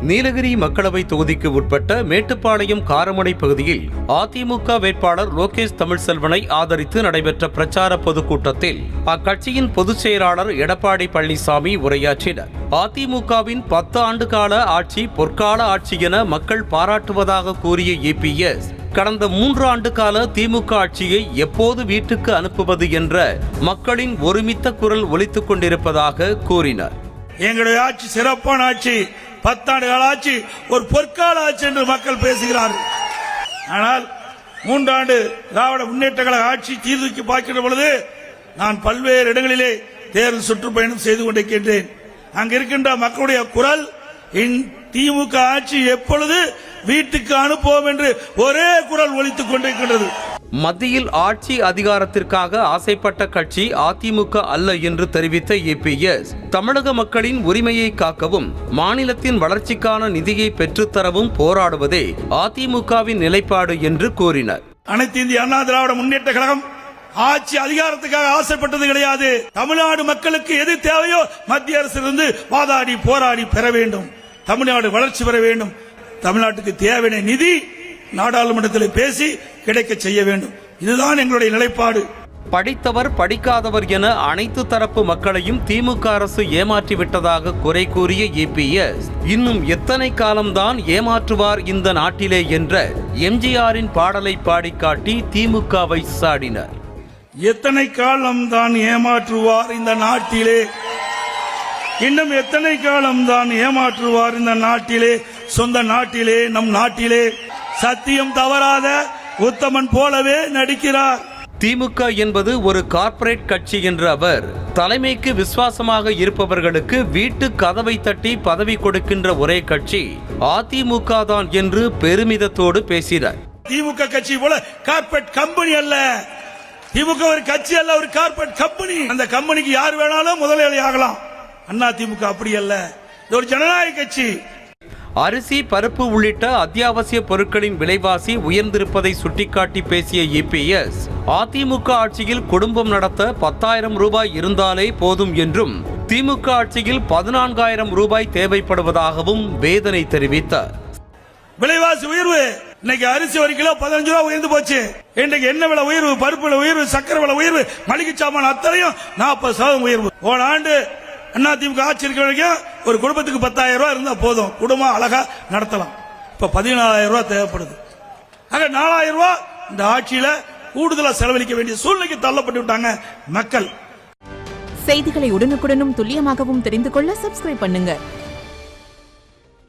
நீலகிரி மக்களவை தொகுதிக்கு உட்பட்ட மேட்டுப்பாளையம் காரமடை பகுதியில் அதிமுக வேட்பாளர் லோகேஷ் தமிழ்செல்வனை ஆதரித்து நடைபெற்ற பிரச்சார பொதுக்கூட்டத்தில் அக்கட்சியின் பொதுச் செயலாளர் எடப்பாடி பழனிசாமி உரையாற்றினார். அதிமுகவின் 10 ஆண்டு கால ஆட்சி பொற்கால ஆட்சி என மக்கள் பாராட்டுவதாக கூறிய ஏபிஎஸ், கடந்த 3 ஆண்டு கால திமுக ஆட்சியை எப்போது வீட்டுக்கு அனுப்புவது என்ற மக்களின் ஒருமித்த குரல் ஒலித்துக் கொண்டிருப்பதாக கூறினார். எங்களுடைய ஆட்சி சிறப்பான ஆட்சி, 10 ஆண்டு கால ஆட்சி, ஒரு பொற்கால ஆட்சி என்று மக்கள் பேசுகிறார்கள். ஆனால் 3 ஆண்டு திராவிட முன்னேற்ற கழக ஆட்சி தீர்வுக்கு பார்க்கின்ற பொழுது நான் பல்வேறு இடங்களிலே தேர்தல் சுற்றுப்பயணம் செய்து கொண்டிருக்கின்றேன். அங்கு இருக்கின்ற மக்களுடைய குரல், திமுக ஆட்சி எப்பொழுது வீட்டுக்கு அனுப்புவோம் என்று ஒரே குரல் ஒலித்துக் கொண்டிருக்கின்றது. மத்தியில் ஆட்சி அதிகாரத்திற்காக ஆசைப்பட்ட கட்சி அதிமுக அல்ல என்று தெரிவித்த ஏபிஎஸ், தமிழக மக்களின் உரிமையை காக்கவும் மாநிலத்தின் வளர்ச்சிக்கான நிதியை பெற்றுத்தரவும் போராடுவதே அதிமுகவின் நிலைப்பாடு என்று கூறினார். அனைத்து இந்திய அண்ணா திராவிட முன்னேற்ற கழகம் ஆட்சி அதிகாரத்துக்காக ஆசைப்பட்டது கிடையாது. தமிழ்நாடு மக்களுக்கு எது தேவையோ மத்திய அரசிலிருந்து வாதாடி போராடி பெற வேண்டும். தமிழ்நாடு வளர்ச்சி பெற வேண்டும். தமிழ்நாட்டுக்கு தேவையான நிதி நாடாளுமன்றத்தில் பேசி கிடைக்க செய்ய வேண்டும். இதுதான் எங்களுடைய நிலைப்பாடு. படித்தவர் படிக்காதவர் என அனைத்து தரப்பு மக்களையும் திமுக அரசு ஏமாற்றிவிட்டதாக குறை கூறிய ஏபிஎஸ், இன்னும் எத்தனை காலம்தான் ஏமாற்றுவார் இந்த நாட்டிலே என்ற எம்ஜிஆரின் பாடலை பாடிக்காட்டி திமுகவை சாடினார். எத்தனை காலம்தான் ஏமாற்றுவார் இந்த நாட்டிலே, இன்னும் எத்தனை காலம்தான் ஏமாற்றுவார் இந்த நாட்டிலே, சொந்த நாட்டிலே, நம் நாட்டிலே சத்தியம் தவறாத உத்தமன் போலவே நடிக்கிறார். திமுக என்பது ஒரு கார்ப்பரேட் கட்சி என்ற அவர், தலைமைக்கு விசுவாசமாக இருப்பவர்களுக்கு வீட்டு கதவை தட்டி பதவி கொடுக்கின்ற ஒரே கட்சி அதிமுக தான் என்று பெருமிதத்தோடு பேசினார். திமுக கட்சி போல கார்ப்பரேட் கம்பெனி அல்ல. திமுக ஒரு கட்சி அல்ல, ஒரு கார்ப்பரேட் கம்பெனி. அந்த கம்பெனிக்கு யார் வேணாலும் முதலாளி ஆகலாம். அண்ணா திமுக அப்படி அல்ல, இது ஒரு ஜனநாயக கட்சி. அரிசி, பருப்பு உள்ளிட்ட அத்தியாவசிய பொருட்களின் விலைவாசி உயர்ந்திருப்பதை சுட்டிக்காட்டி பேசிய ஏபிஎஸ், அதிமுக ஆட்சியில் குடும்பம் நடத்த 10,000 ரூபாய் இருந்தாலே போதும் என்றும், திமுக ஆட்சியில் 14,000 ரூபாய் தேவைப்படுவதாகவும் வேதனை தெரிவித்தார். விலைவாசி உயர்வு, இன்னைக்கு அரிசி 1 கிலோ 15 ரூபாய் உயர்ந்து போச்சு. இன்றைக்கு எண்ணெய் விலை உயர்வு, பருப்பு விலை உயர்வு, சக்கரை விலை உயர்வு, மளிகை சாமான் அத்தனையும் 40% உயர்வு. போன ஆண்டு அதிமுக ஆட்சி இருக்க வரைக்கும் ஒரு குடும்பத்துக்கு 10,000 ரூபாய் இருந்தா போதும், குடும்பம் அழகா நடத்தலாம். இப்ப 14,000 ரூபாய் தேவைப்படுது. ஆக 4,000 ரூபாய் இந்த ஆட்சியில கூடுதலா செலவழிக்க வேண்டிய சூழ்நிலைக்கு தள்ளப்பட்டு விட்டாங்க மக்கள். செய்திகளை உடனுக்குடனும் துல்லியமாகவும் தெரிந்து கொள்ள சப்ஸ்கிரைப் பண்ணுங்க.